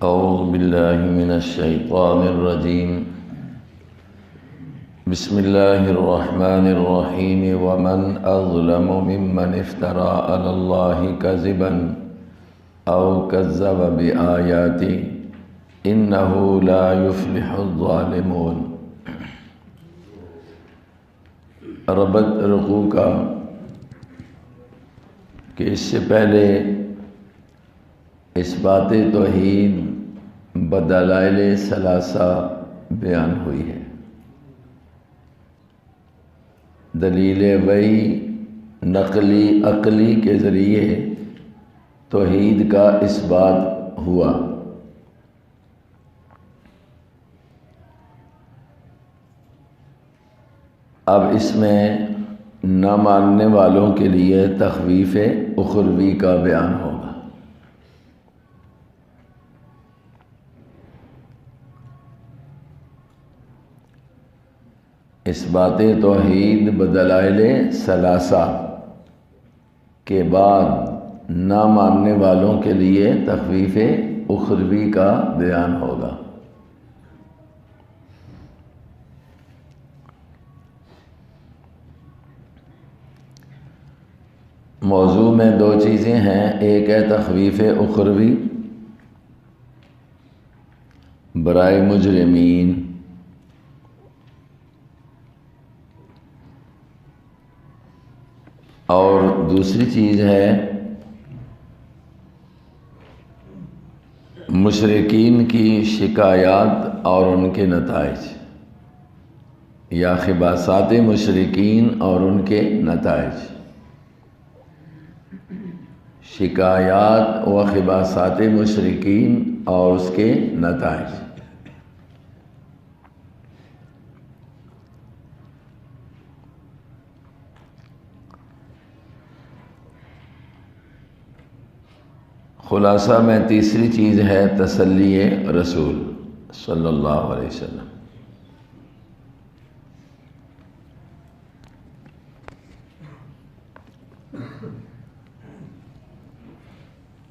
اعوذ باللہ من الشیطان الرجیم بسم اللہ الرحمن الرحیم ومن اظلم ممن افترى علی اللہ کذبا او کذب بآیاتہ انہ لا یفلح الظالمون۔ ربط رقوع کا کہ اس سے پہلے اثبات توحید بدلائل ثلاثہ بیان ہوئی ہے۔ دلیل وحی نقلی عقلی کے ذریعے توحید کا اثبات ہوا۔ اب اس میں نہ ماننے والوں کے لیے تخویف اخروی کا بیان ہوگا۔ اثبات توحید بدلائل ثلاثہ کے بعد نہ ماننے والوں کے لیے تخویف اخروی کا بیان ہوگا۔ موضوع میں دو چیزیں ہیں، ایک ہے تخویف اخروی برائے مجرمین، اور دوسری چیز ہے مشرکین کی شکایات اور ان کے نتائج، یا خباثات مشرکین اور ان کے نتائج۔ شکایات و خباثات مشرکین اور اس کے نتائج۔ خلاصہ میں تیسری چیز ہے تسلی رسول صلی اللہ علیہ وسلم۔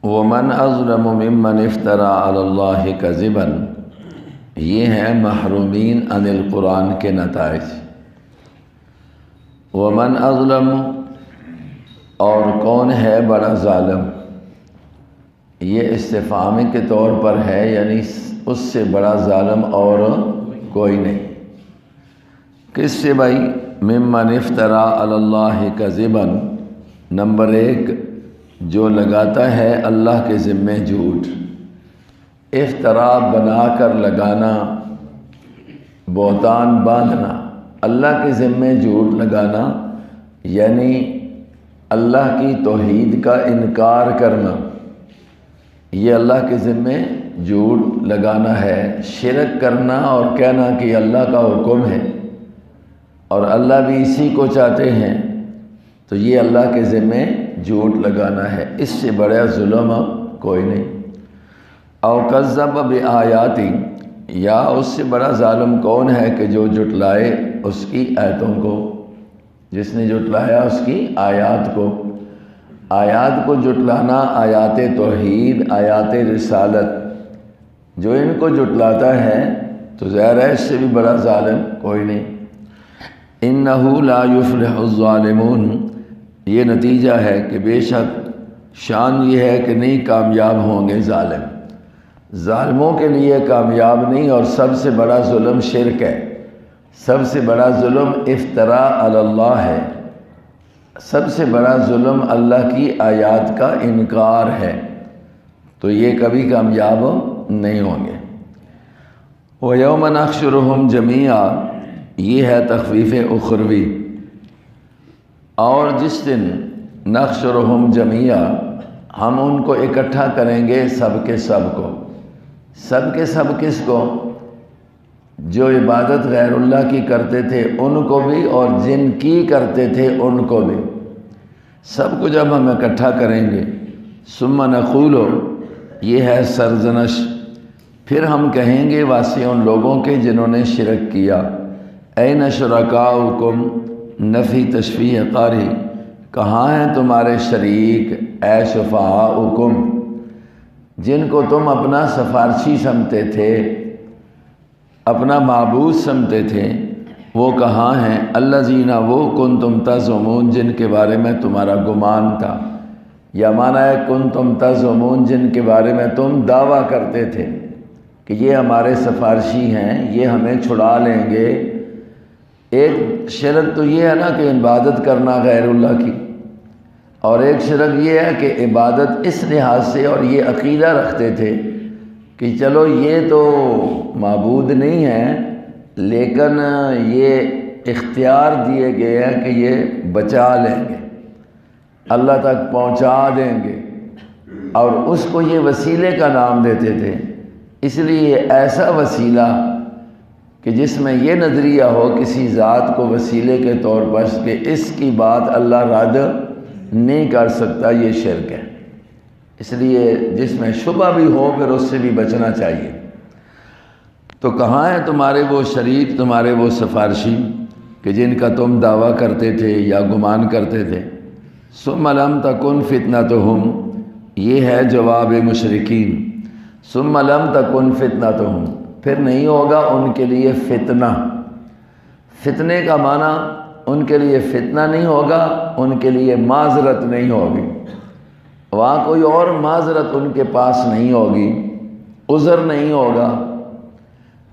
وَمَنْ أَظْلَمُ مِمَّنِ افْتَرَى عَلَى اللَّهِ كَذِبًا، یہ ہیں محرومین عن القرآن کے نتائج۔ وَمَنْ أَظْلَمُ، اور کون ہے بڑا ظالم، یہ استفہامی کے طور پر ہے، یعنی اس سے بڑا ظالم اور کوئی نہیں۔ کس سے بھائی؟ ممن افترا علی اللہ کذبا، نمبر ایک جو لگاتا ہے اللہ کے ذمے جھوٹ۔ افترا بنا کر لگانا، بہتان باندھنا، اللہ کے ذمے جھوٹ لگانا یعنی اللہ کی توحید کا انکار کرنا، یہ اللہ کے ذمے جھوٹ لگانا ہے۔ شرک کرنا اور کہنا کہ اللہ کا حکم ہے اور اللہ بھی اسی کو چاہتے ہیں، تو یہ اللہ کے ذمے جھوٹ لگانا ہے، اس سے بڑا ظلم کوئی نہیں۔ او کذب بآیاتی، یا اس سے بڑا ظالم کون ہے کہ جو جھٹلائے اس کی آیتوں کو، جس نے جھٹلایا اس کی آیات کو۔ آیات کو جھٹلانا، آیات توحید، آیات رسالت، جو ان کو جھٹلاتا ہے تو ظاہر ہے اس سے بھی بڑا ظالم کوئی نہیں۔ انہ لا یفلح الظالمون، یہ نتیجہ ہے کہ بے شک شان یہ ہے کہ نہیں کامیاب ہوں گے ظالم، ظالموں کے لیے کامیاب نہیں۔ اور سب سے بڑا ظلم شرک ہے، سب سے بڑا ظلم افتراء علی اللہ ہے، سب سے بڑا ظلم اللہ کی آیات کا انکار ہے، تو یہ کبھی کامیاب نہیں ہوں گے۔ وَيَوْمَ نَحْشُرُهُمْ جَمِيعًا، یہ ہے تخفیف اخروی۔ اور جس دن نحشرہم جمیعا، ہم ان کو اکٹھا کریں گے سب کے سب کو۔ سب کے سب کس کو؟ جو عبادت غیر اللہ کی کرتے تھے ان کو بھی، اور جن کی کرتے تھے ان کو بھی، سب کو جب ہم اکٹھا کریں گے۔ ثم نقول، یہ ہے سرزنش، پھر ہم کہیں گے واسطے ان لوگوں کے جنہوں نے شرک کیا، این شرکاؤکم، نفی تشفیع قاری، کہاں ہیں تمہارے شریک، اے شفعاؤکم، جن کو تم اپنا سفارشی سمجھتے تھے، اپنا معبود سمجھتے تھے، وہ کہاں ہیں؟ الذین وہ کنتم تزعمون جن کے بارے میں تمہارا گمان تھا، یا معنی ہے کنتم تزعمون جن کے بارے میں تم دعویٰ کرتے تھے کہ یہ ہمارے سفارشی ہیں، یہ ہمیں چھڑا لیں گے۔ ایک شرک تو یہ ہے نا کہ عبادت کرنا غیر اللہ کی، اور ایک شرک یہ ہے کہ عبادت اس لحاظ سے اور یہ عقیدہ رکھتے تھے کہ چلو یہ تو معبود نہیں ہے، لیکن یہ اختیار دیے گئے ہیں کہ یہ بچا لیں گے، اللہ تک پہنچا دیں گے، اور اس کو یہ وسیلے کا نام دیتے تھے۔ اس لیے ایسا وسیلہ کہ جس میں یہ نظریہ ہو کسی ذات کو وسیلے کے طور پر کہ اس کی بات اللہ رد نہیں کر سکتا، یہ شرک ہے۔ اس لیے جس میں شبہ بھی ہو پھر اس سے بھی بچنا چاہیے۔ تو کہاں ہیں تمہارے وہ شریک، تمہارے وہ سفارشی کہ جن کا تم دعویٰ کرتے تھے یا گمان کرتے تھے؟ ثم لم تکن فتنتہم، یہ ہے جواب مشرکین۔ ثم لم تکن فتنتہم، پھر نہیں ہوگا ان کے لیے فتنہ۔ فتنے کا معنی ان کے لیے فتنہ نہیں ہوگا، ان کے لیے معذرت نہیں ہوگی، وہاں کوئی اور معذرت ان کے پاس نہیں ہوگی، عذر نہیں ہوگا۔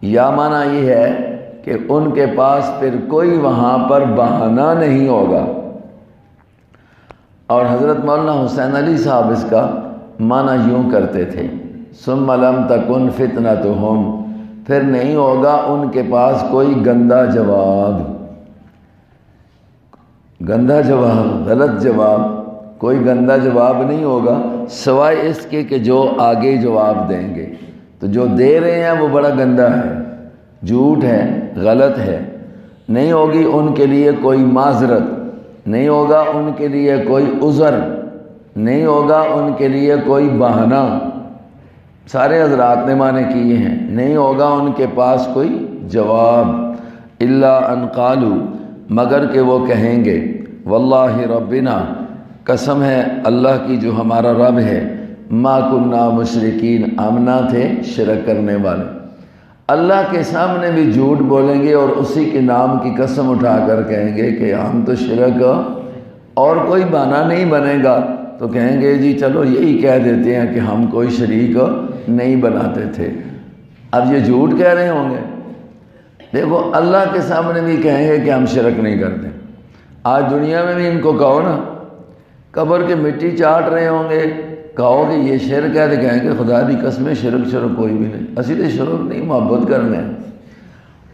یا معنی یہ ہے کہ ان کے پاس پھر کوئی وہاں پر بہانہ نہیں ہوگا۔ اور حضرت مولانا حسین علی صاحب اس کا معنی یوں کرتے تھے، ثم لم تکن فتنتہم، پھر نہیں ہوگا ان کے پاس کوئی گندا جواب، گندا جواب، غلط جواب، کوئی گندا جواب نہیں ہوگا سوائے اس کے کہ جو آگے جواب دیں گے۔ تو جو دے رہے ہیں وہ بڑا گندا ہے، جھوٹ ہے، غلط ہے۔ نہیں ہوگی ان کے لیے کوئی معذرت، نہیں ہوگا ان کے لیے کوئی عذر، نہیں ہوگا ان کے لیے کوئی بہانہ۔ سارے حضرات نے معنی کیے ہیں، نہیں ہوگا ان کے پاس کوئی جواب، الا ان قالوا، مگر کہ وہ کہیں گے، واللہ ربنا، قسم ہے اللہ کی جو ہمارا رب ہے، ما کننا مشرکین، ہم نہ تھے شرک کرنے والے۔ اللہ کے سامنے بھی جھوٹ بولیں گے اور اسی کے نام کی قسم اٹھا کر کہیں گے کہ ہم تو شرک، اور کوئی بہانہ نہیں بنے گا تو کہیں گے جی چلو یہی کہہ دیتے ہیں کہ ہم کوئی شریک نہیں بناتے تھے۔ اب یہ جھوٹ کہہ رہے ہوں گے۔ دیکھو اللہ کے سامنے بھی کہیں گے کہ ہم شرک نہیں کرتے۔ آج دنیا میں بھی ان کو کہو نا، قبر کے مٹی چاٹ رہے ہوں گے، کہو کہ یہ شرک ہے تو کہیں گے خدا دی قسم شرک کوئی بھی نہیں، اسی تو شرک نہیں، محبت کرنے ہیں۔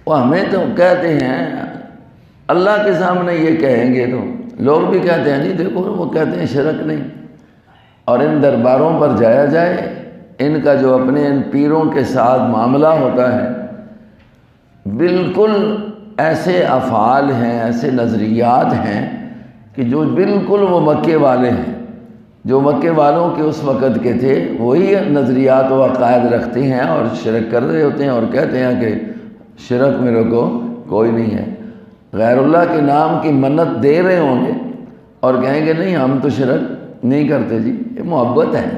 وہ ہمیں تو کہتے ہیں، اللہ کے سامنے یہ کہیں گے تو لوگ بھی کہتے ہیں جی دیکھو وہ کہتے ہیں شرک نہیں۔ اور ان درباروں پر جایا جائے، ان کا جو اپنے ان پیروں کے ساتھ معاملہ ہوتا ہے، بالکل ایسے افعال ہیں، ایسے نظریات ہیں کہ جو بالکل وہ مکے والے ہیں، جو مکے والوں کے اس وقت کے تھے وہی نظریات و عقائد رکھتے ہیں اور شرک کر رہے ہوتے ہیں اور کہتے ہیں کہ شرک میرے کو کوئی نہیں ہے۔ غیر اللہ کے نام کی منت دے رہے ہوں گے اور کہیں گے نہیں ہم تو شرک نہیں کرتے جی، یہ محبت ہے۔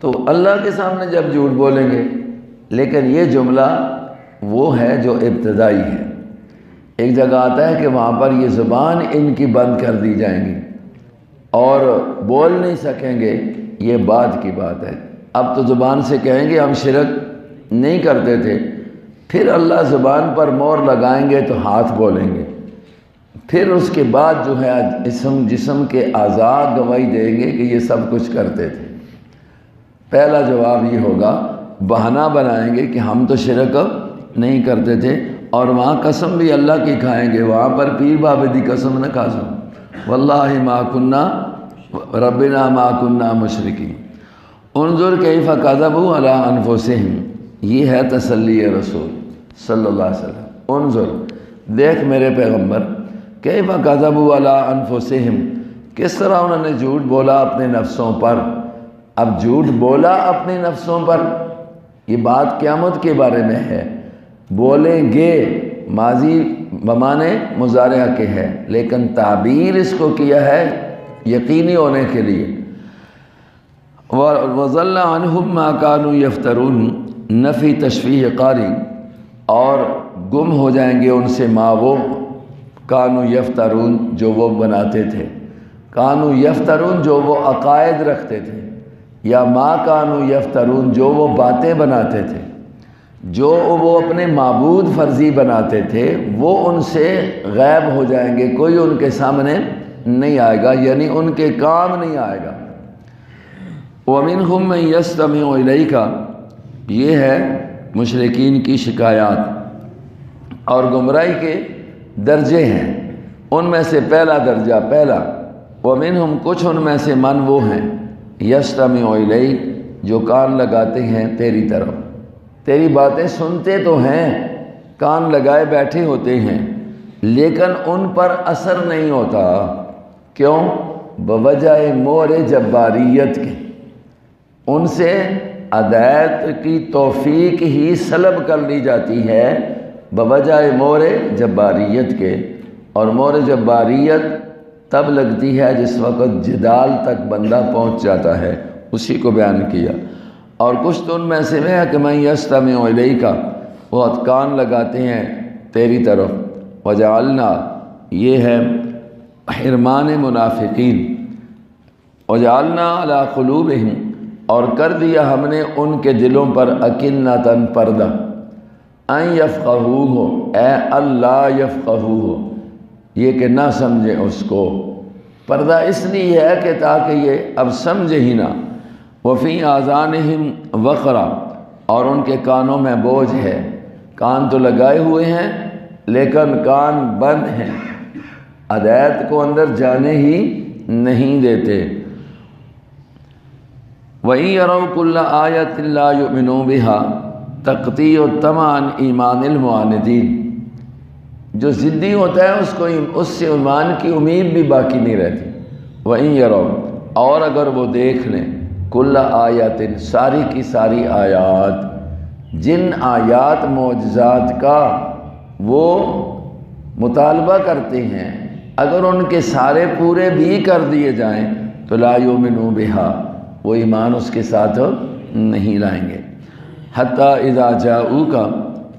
تو اللہ کے سامنے جب جھوٹ بولیں گے، لیکن یہ جملہ وہ ہے جو ابتدائی ہے۔ ایک جگہ آتا ہے کہ وہاں پر یہ زبان ان کی بند کر دی جائیں گی اور بول نہیں سکیں گے، یہ بعد کی بات ہے۔ اب تو زبان سے کہیں گے ہم شرک نہیں کرتے تھے، پھر اللہ زبان پر مور لگائیں گے تو ہاتھ بولیں گے، پھر اس کے بعد جو ہے جسم کے اعضاء گواہی دیں گے کہ یہ سب کچھ کرتے تھے۔ پہلا جواب یہ ہوگا، بہانہ بنائیں گے کہ ہم تو شرک نہیں کرتے تھے، اور وہاں قسم بھی اللہ کی کھائیں گے، وہاں پر پیر بابے دی قسم نہ کھا سو، واللہ ما کننا ربنا ما کننا مشرکین۔ انظر کیف کذبوا علی انفسہم، یہ ہے تسلی رسول صلی اللہ علیہ وسلم۔ انظر، دیکھ میرے پیغمبر، کیف کذبوا علی انفسہم، کس طرح انہوں نے جھوٹ بولا اپنے نفسوں پر۔ اب جھوٹ بولا اپنے نفسوں پر، یہ بات قیامت کے بارے میں ہے، بولیں گے، ماضی بمانے مضارع کے ہے، لیکن تعبیر اس کو کیا ہے یقینی ہونے کے لیے۔ وَضَلَّ عَنْهُمْ مَا كَانُوا يَفْتَرُونَ نفی تشفیع قاری، اور گم ہو جائیں گے ان سے ما وہ کانو یفترون جو وہ بناتے تھے، کانو یفترون جو وہ عقائد رکھتے تھے، یا ما کانو یفترون جو وہ باتیں بناتے تھے، جو وہ اپنے معبود فرضی بناتے تھے، وہ ان سے غائب ہو جائیں گے، کوئی ان کے سامنے نہیں آئے گا، یعنی ان کے کام نہیں آئے گا۔ وَمِنْهُمْ مَنْ يَسْتَمِعُ إِلَيْكَ، یہ ہے مشرکین کی شکایات، اور گمراہی کے درجے ہیں، ان میں سے پہلا درجہ پہلا، وَمِنْهُمْ کچھ ان میں سے من وہ ہیں، يَسْتَمِعُ إِلَيْكَ جو کان لگاتے ہیں تیری طرف، تیری باتیں سنتے تو ہیں، کان لگائے بیٹھے ہوتے ہیں، لیکن ان پر اثر نہیں ہوتا، کیوں؟ بوجہ مور جباریت کے، ان سے ہدایت کی توفیق ہی سلب کر لی جاتی ہے بوجہ مور جباریت کے، اور مور جباریت تب لگتی ہے جس وقت جدال تک بندہ پہنچ جاتا ہے، اسی کو بیان کیا۔ اور کچھ تو ان میں سے ہے کہ میں یستمع الیک، وہ کان لگاتے ہیں تیری طرف، وجعلنا یہ ہے حرمان منافقین، وجعلنا علی قلوبہم اور کر دیا ہم نے ان کے دلوں پر اکنتاً پردہ، ان یفقہوہ اے اللہ یفقہوہ یہ کہ نہ سمجھیں اس کو، پردہ اس لیے ہے کہ تاکہ یہ اب سمجھے ہی نہ، وفی آذانہم وقرا اور ان کے کانوں میں بوجھ ہے، کان تو لگائے ہوئے ہیں لیکن کان بند ہیں، ہدایت کو اندر جانے ہی نہیں دیتے۔ وَإِن يَرَوْا كُلَّ آيَةٍ لَا يُؤْمِنُوا بِهَا تَقْطِيعُ الطَّمَعَ عَنْ ایمان المعاندین، جو ضدی ہوتا ہے اس سے ایمان کی امید بھی باقی نہیں رہتی۔ وَإِن يَرَوْا اور اگر وہ دیکھ لیں، کل آیاتٍ ساری کی ساری آیات، جن آیات معجزات کا وہ مطالبہ کرتے ہیں، اگر ان کے سارے پورے بھی کر دیے جائیں تو لا یؤمنوا بہا وہ ایمان اس کے ساتھ نہیں لائیں گے۔ حتیٰ اذا جاؤک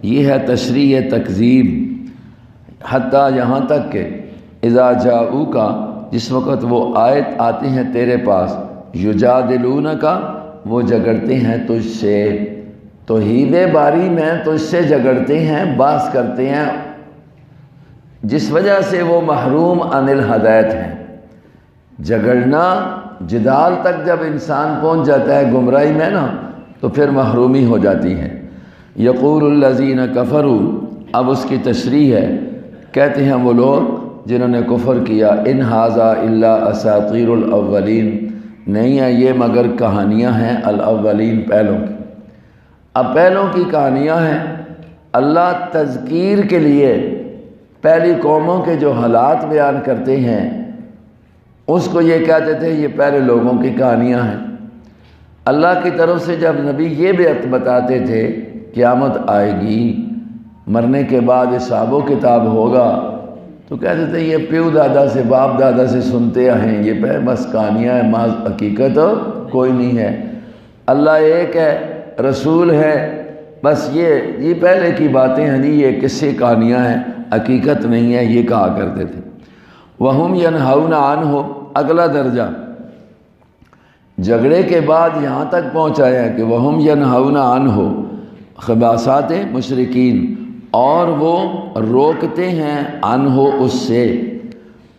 یہ ہے تشریح تکذیب، حتیٰ یہاں تک کہ اذا جاؤک جس وقت وہ آیت آتے ہیں تیرے پاس، یجادلونک وہ جھگڑتے ہیں تجھ سے، توحید باری میں تجھ سے جھگڑتے ہیں، بحث کرتے ہیں، جس وجہ سے وہ محروم عن الہدایت ہیں۔ جھگڑنا جدال تک جب انسان پہنچ جاتا ہے گمراہی میں نا تو پھر محرومی ہو جاتی ہے۔ یقول الذین کفروا اب اس کی تشریح ہے، کہتے ہیں وہ لوگ جنہوں نے کفر کیا، ان ھذا الا اساطیر الاولین نہیں ہے یہ مگر کہانیاں ہیں الاولین پہلوں کی۔ اب پہلوں کی کہانیاں ہیں، اللہ تذکیر کے لیے پہلی قوموں کے جو حالات بیان کرتے ہیں اس کو یہ کہتے تھے یہ پہلے لوگوں کی کہانیاں ہیں۔ اللہ کی طرف سے جب نبی یہ بتاتے تھے قیامت آئے گی، مرنے کے بعد حساب و کتاب ہوگا، تو کہتے تھے یہ پیو دادا سے باپ دادا سے سنتے ہیں، یہ بس کہانیاں ہیں، محض حقیقت کوئی نہیں ہے۔ اللہ ایک ہے، رسول ہے، بس یہ پہلے کی باتیں ہیں، یہ قصے کہانیاں ہیں، حقیقت نہیں ہے، یہ کہا کرتے تھے۔ وَهُمْ يَنْهَوْنَ عَنْهُ اگلا درجہ جھگڑے کے بعد یہاں تک پہنچایا ہے کہ وَهُمْ يَنْهَوْنَ عَنْهُ خباثات مشرکین، اور وہ روکتے ہیں عنہ اس سے،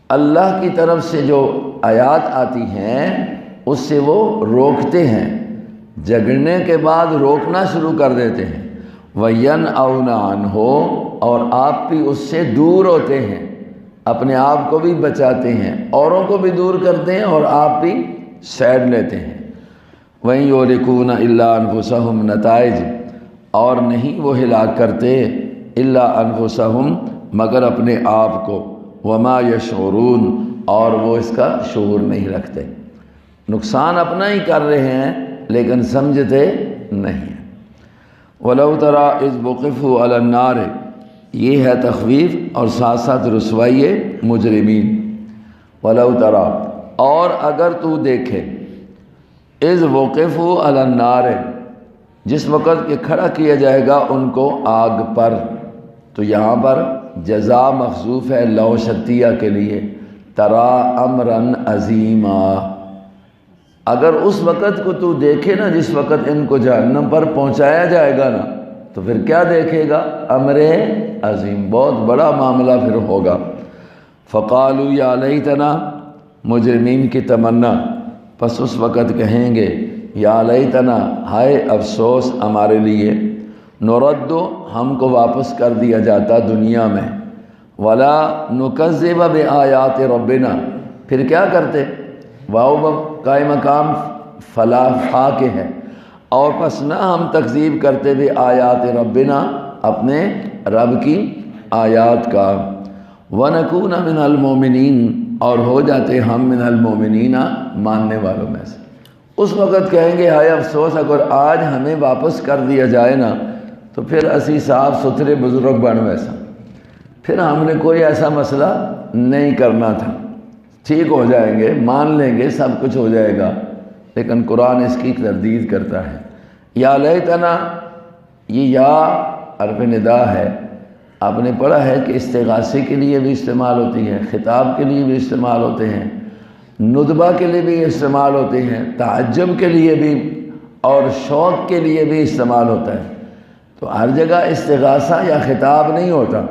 اللہ کی طرف سے جو آیات آتی ہیں اس سے وہ روکتے ہیں، جھگڑنے کے بعد روکنا شروع کر دیتے ہیں۔ وَيَنْأَوْنَ عَنْهُ اور آپ بھی اس سے دور ہوتے ہیں، اپنے آپ کو بھی بچاتے ہیں، اوروں کو بھی دور کرتے ہیں اور آپ بھی سائڈ لیتے ہیں۔ وَإِن يُهْلِكُونَ إِلَّا أَنفُسَهُمْ نتائج اور نہیں وہ ہلاک کرتے إِلَّا أَنفُسَهُمْ مگر اپنے آپ کو، وَمَا يَشْعُرُونَ اور وہ اس کا شعور نہیں رکھتے، نقصان اپنا ہی کر رہے ہیں لیکن سمجھتے نہیں۔ وَلَوْ تَرَىٰ إِذْ وُقِفُوا عَلَى النَّارِ یہ ہے تخویف اور ساتھ ساتھ رسوائی مجرمین۔ وَلَوْ تَرَىٰ اور اگر تو دیکھے، اذ وقفوا علی النار، جس وقت کہ کھڑا کیا جائے گا ان کو آگ پر۔ تو یہاں پر جزا مخصوف ہے لو شرطیہ کے لیے، ترا امرن عظیما، اگر اس وقت کو تو دیکھے نا جس وقت ان کو جہنم پر پہنچایا جائے گا نا، تو پھر کیا دیکھے گا؟ امر عظیم، بہت بڑا معاملہ پھر ہوگا۔ فقالوا یا لیتنا، مجرمین کی تمنا، پس اس وقت کہیں گے یا لیتنا، ہائے افسوس ہمارے لیے، نرد، ہم کو واپس کر دیا جاتا دنیا میں، ولا نکذب بآیات ربنا، پھر کیا کرتے؟ واو قائم مقام فلا فا کے ہے، اور پس نہ ہم تکذیب کرتے بھی آیات ربنا، اپنے رب کی آیات کا، وَنَكُونَ مِنَ الْمُؤْمِنِينَ، اور ہو جاتے ہم من المؤمنین، ماننے والوں میں سے۔ اس وقت کہیں گے ہائے افسوس، اگر آج ہمیں واپس کر دیا جائے نا تو پھر اسی صاف ستھرے بزرگ بن ویسا، پھر ہم نے کوئی ایسا مسئلہ نہیں کرنا تھا، ٹھیک ہو جائیں گے، مان لیں گے، سب کچھ ہو جائے گا۔ لیکن قرآن اس کی تردید کرتا ہے۔ یا لیتنا، یہ یا حرف ندا ہے، آپ نے پڑھا ہے کہ استغاثے کے لیے بھی استعمال ہوتی ہے، خطاب کے لیے بھی استعمال ہوتے ہیں، ندبہ کے لیے بھی استعمال ہوتے ہیں، تعجب کے لیے بھی اور شوق کے لیے بھی استعمال ہوتا ہے۔ تو ہر جگہ استغاثہ یا خطاب نہیں ہوتا،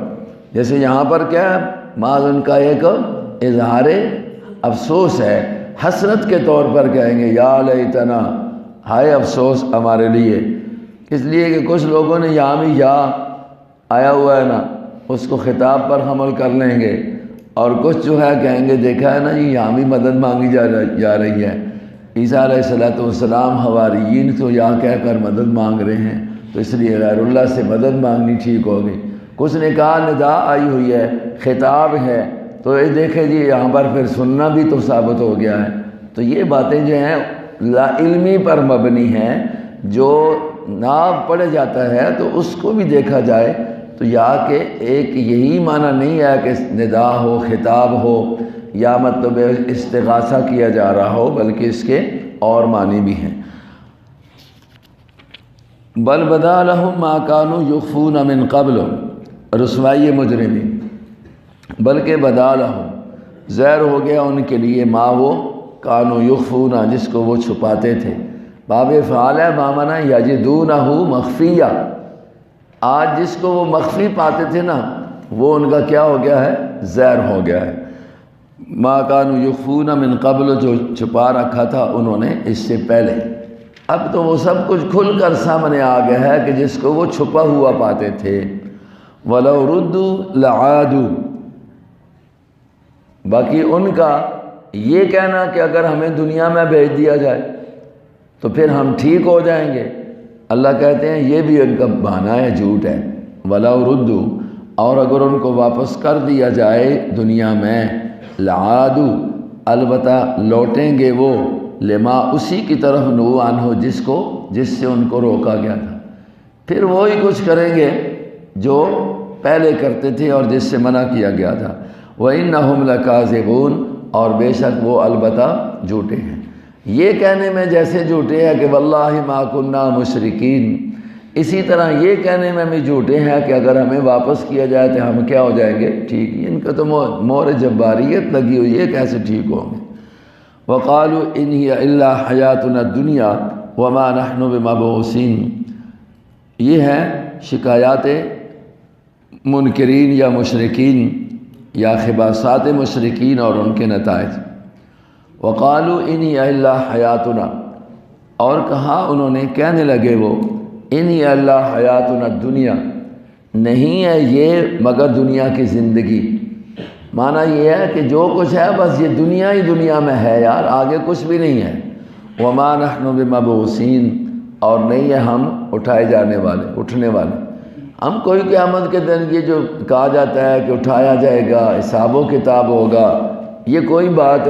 جیسے یہاں پر کیا ہے، بعض ان کا ایک اظہار افسوس ہے، حسرت کے طور پر کہیں گے یا لیتنا، ہائے افسوس ہمارے لیے، اس لیے کہ کچھ لوگوں نے یہاں بھی یا آیا ہوا ہے نا، اس کو خطاب پر حمل کر لیں گے، اور کچھ جو ہے کہیں گے دیکھا ہے نا جی یہاں بھی مدد مانگی جا رہی ہے، عیسیٰ علیہ السلام حواریین تو یا کہہ کر مدد مانگ رہے ہیں، تو اس لیے غیر اللہ سے مدد مانگنی ٹھیک ہوگی۔ کچھ نے کہا ندا آئی ہوئی ہے، خطاب ہے، تو یہ دیکھیں جی یہاں پر پھر سننا بھی تو ثابت ہو گیا ہے۔ تو یہ باتیں جو ہیں لا علمی پر مبنی ہیں، جو نہ پڑھا جاتا ہے تو اس کو بھی دیکھا جائے تو یا کہ ایک یہی معنی نہیں ہے کہ ندا ہو، خطاب ہو، یا مطلب استغاثہ کیا جا رہا ہو، بلکہ اس کے اور معنی بھی ہیں۔ بل بدا لہم ما کانوا یخفون من قبل، رسوائی مجرمین، بلکہ بدا لہم، ظاہر ہو گیا ان کے لیے، ما وہ کانوا یخفون، جس کو وہ چھپاتے تھے، باب فعال ہے، مامنا یجدونہ مخفیہ، آج جس کو وہ مخفی پاتے تھے نا وہ ان کا کیا ہو گیا ہے؟ ظاہر ہو گیا ہے۔ ما کانوا یخفون من قبل، جو چھپا رکھا تھا انہوں نے اس سے پہلے، اب تو وہ سب کچھ کھل کر سامنے آ گیا ہے کہ جس کو وہ چھپا ہوا پاتے تھے۔ وَلَوْ رُدُّوا لَعَادُوا، باقی ان کا یہ کہنا کہ اگر ہمیں دنیا میں بھیج دیا جائے تو پھر ہم ٹھیک ہو جائیں گے، اللہ کہتے ہیں یہ بھی ان کا بہانہ ہے، جھوٹ ہے۔ وَلَوْ رُدُّوا، اور اگر ان کو واپس کر دیا جائے دنیا میں، لَعَادُوا، البتہ لوٹیں گے وہ، لما، اسی کی طرف نہوا عنہ، جس سے ان کو روکا گیا تھا، پھر وہی کچھ کریں گے جو پہلے کرتے تھے اور جس سے منع کیا گیا تھا۔ وَإِنَّهُمْ لَكَاذِبُونَ، اور بے شک وہ البتہ جھوٹے ہیں۔ یہ کہنے میں جیسے جھوٹے ہیں کہ واللہ ما کننا مشرکین، اسی طرح یہ کہنے میں بھی جھوٹے ہیں کہ اگر ہمیں واپس کیا جائے تو ہم کیا ہو جائیں گے؟ ٹھیک۔ ان کا تو مور جباریت لگی ہوئی ہے، کیسے ٹھیک ہوں گے؟ وَقَالُوا إِنْ هِيَ إِلَّا حَيَاتُنَا الدُّنْيَا وَمَا نَحْنُ بِمَبْعُوثِينَ، یہ ہے شکایات منکرین یا مشرکین یا خباثات مشرکین اور ان کے نتائج۔ وَقَالُوا إِنْ هِيَ إِلَّا حَيَاتُنَا، اور کہا انہوں نے، کہنے لگے وہ، إِنْ هِيَ إِلَّا حَيَاتُنَا الدُّنْيَا، نہیں ہے یہ مگر دنیا کی زندگی، معنی یہ ہے کہ جو کچھ ہے بس یہ دنیا ہی دنیا میں ہے یار، آگے کچھ بھی نہیں ہے۔ وَمَا نَحْنُ بِمَبْعُوثِينَ، اور نہیں ہے ہم اٹھائے جانے والے، اٹھنے والے، ہم کوئی قیامت کے دن یہ جو کہا جاتا ہے کہ اٹھایا جائے گا، حساب و کتاب ہوگا، یہ کوئی بات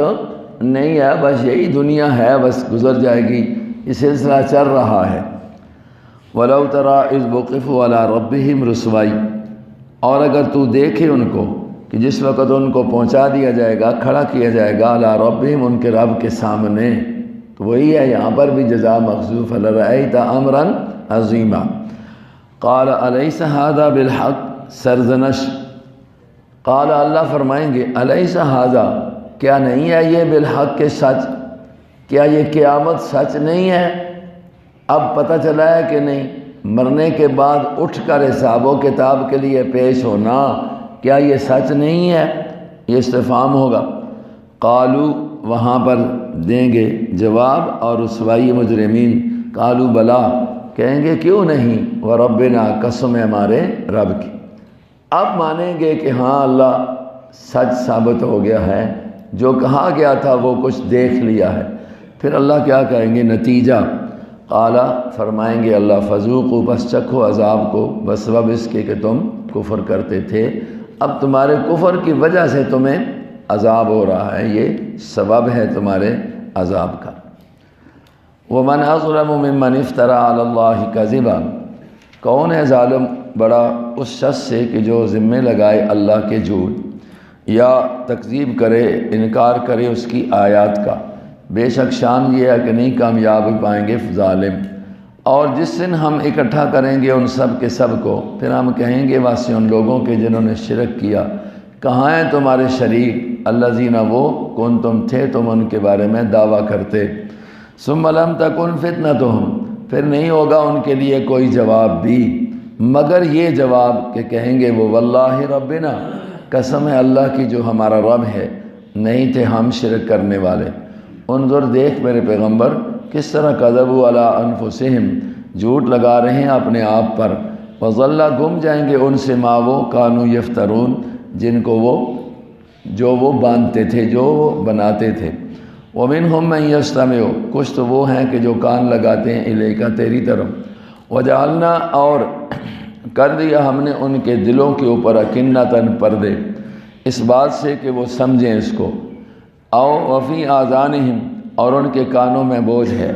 نہیں ہے، بس یہی دنیا ہے، بس گزر جائے گی، یہ سلسلہ چل رہا ہے۔ وَلَوْ تَرَىٰ إِذْ وُقِفُوا عَلَىٰ رَبِّهِمْ، رسوائی، اور اگر تو دیکھے ان کو کہ جس وقت ان کو پہنچا دیا جائے گا، کھڑا کیا جائے گا، عَلَىٰ رَبِّهِمْ، ان کے رب کے سامنے، تو وہی ہے یہاں پر بھی جزا مخصوف لرأیت امرا عظیما۔ قال الیس ھذا بالحق، سرزنش۔ قال اللہ فرمائیں گے الیس ھذا، کیا نہیں ہے یہ بالحق کے سچ، کیا یہ قیامت سچ نہیں ہے؟ اب پتہ چلا ہے کہ نہیں، مرنے کے بعد اٹھ کر حساب و کتاب کے لیے پیش ہونا، کیا یہ سچ نہیں ہے؟ یہ استفہام ہوگا۔ قالو، وہاں پر دیں گے جواب اور رسوائی مجرمین، قالو بلا، کہیں گے کیوں نہیں، وربنا، قسم ہے ہمارے رب کی۔ اب مانیں گے کہ ہاں اللہ سچ ثابت ہو گیا ہے، جو کہا گیا تھا وہ کچھ دیکھ لیا ہے۔ پھر اللہ کیا کہیں گے نتیجہ؟ قالا، فرمائیں گے اللہ فذوقوا، بس چکھو عذاب کو، بسبب اس کے کہ تم کفر کرتے تھے، اب تمہارے کفر کی وجہ سے تمہیں عذاب ہو رہا ہے، یہ سبب ہے تمہارے عذاب کا۔ وَمَنْ أَظْلَمُ مِمَّنِ افْتَرَىٰ عَلَى اللَّهِ كَذِبًا، کون ہے ظالم بڑا اس شخص سے کہ جو ذمے لگائے اللہ کے جھوٹ، یا تکذیب کرے، انکار کرے اس کی آیات کا۔ بے شک شان یہ ہے کہ نہیں کامیاب پائیں گے ظالم۔ اور جس دن ہم اکٹھا کریں گے ان سب کے سب کو، پھر ہم کہیں گے واسطے ان لوگوں کے جنہوں نے شرک کیا، کہاں ہیں تمہارے شریک، الذین، وہ، کون تم تھے تم ان کے بارے میں دعویٰ کرتے۔ ثم لم تکن فتنتہم، پھر نہیں ہوگا ان کے لیے کوئی جواب بھی مگر یہ جواب کہ کہیں گے وہ واللہ ربنا، قسم ہے اللہ کی جو ہمارا رب ہے، نہیں تھے ہم شرک کرنے والے۔ انظر، دیکھ میرے پیغمبر کس طرح کذبوا علی انفسہم، جھوٹ لگا رہے ہیں اپنے آپ پر، وضل، گم جائیں گے ان سے ما وہ کانوا یفترون، جن کو وہ باندھتے تھے، جو وہ بناتے تھے۔ ومنہم من یستمع، کچھ تو وہ ہیں کہ جو کان لگاتے ہیں الیک، تیری طرف۔ وجعلنا، اور کر دیا ہم نے ان کے دلوں کے اوپر اکنتاً پردے، اس بات سے کہ وہ سمجھیں اس کو، او وفی آذانہم، اور ان کے کانوں میں بوجھ ہے،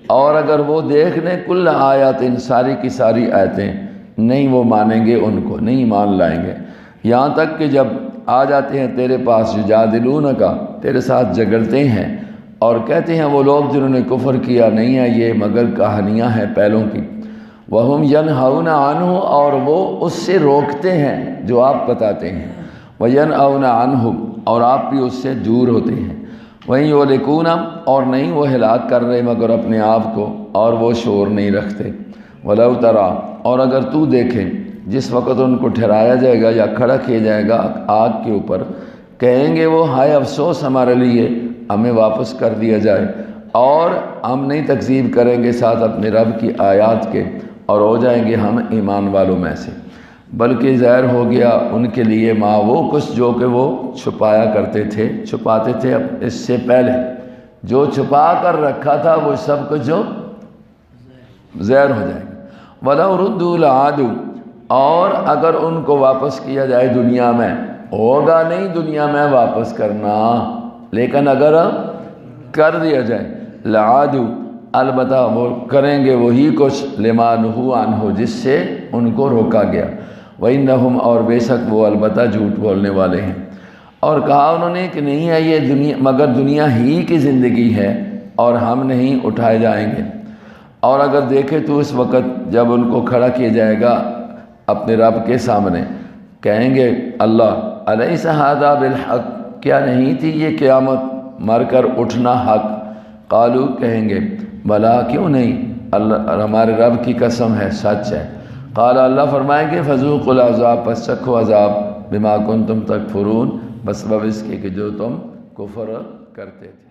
اور اگر وہ دیکھ لیں کل آیات، ان ساری کی ساری آیتیں، نہیں وہ مانیں گے ان کو، نہیں مان لائیں گے، یہاں تک کہ جب آ جاتے ہیں تیرے پاس یجادلونک، تیرے ساتھ جھگڑتے ہیں اور کہتے ہیں وہ لوگ جنہوں نے کفر کیا نہیں ہے یہ مگر کہانیاں ہیں پہلوں کی، وہم ینہون عنہ، اور وہ اس سے روکتے ہیں جو آپ بتاتے ہیں، وینأون عنہ، اور آپ بھی اس سے دور ہوتے ہیں، وہیں یہلکون، اور نہیں وہ ہلاک کر رہے مگر اپنے آپ کو، اور وہ شور نہیں رکھتے۔ ولو تری، اور اگر تو دیکھیں جس وقت ان کو ٹھہرایا جائے گا یا کھڑا کیا جائے گا آگ کے اوپر، کہیں گے وہ ہائے افسوس ہمارے لیے، ہمیں واپس کر دیا جائے، اور ہم نہیں تکذیب کریں گے ساتھ اپنے رب کی آیات کے، اور ہو جائیں گے ہم ایمان والوں میں سے۔ بلکہ ظاہر ہو گیا ان کے لیے ما وہ کچھ جو کہ وہ چھپایا کرتے تھے، چھپاتے تھے اس سے پہلے، جو چھپا کر رکھا تھا وہ سب کچھ جو ظاہر ہو جائے گا۔ وَلَوْ رُدُّوا لَعَادُوا، اور اگر ان کو واپس کیا جائے دنیا میں، ہوگا نہیں دنیا میں واپس کرنا، لیکن اگر کر دیا جائے، لَعَادُوا، البتہ وہ کریں گے وہی کچھ لما نہوا عنہ، جس سے ان کو روکا گیا، وَإِنَّهُمْ، اور بے شک وہ البتہ جھوٹ بولنے والے ہیں۔ اور کہا انہوں نے کہ نہیں ہے یہ دنیا مگر دنیا ہی کی زندگی ہے اور ہم نہیں اٹھائے جائیں گے۔ اور اگر دیکھے تو اس وقت جب ان کو کھڑا کیا جائے گا اپنے رب کے سامنے، کہیں گے اللہ الیس ھذا بالحق، کیا نہیں تھی یہ قیامت، مر کر اٹھنا حق؟ قالو، کہیں گے بلا، کیوں نہیں، اللہ ہمارے رب کی قسم ہے سچ ہے۔ قال، اللہ فرمائیں گے فذوقوا العذاب، پس چکھو عذاب، بما کنتم تکفرون، بسبب اس کے کہ جو تم کفر کرتے تھے۔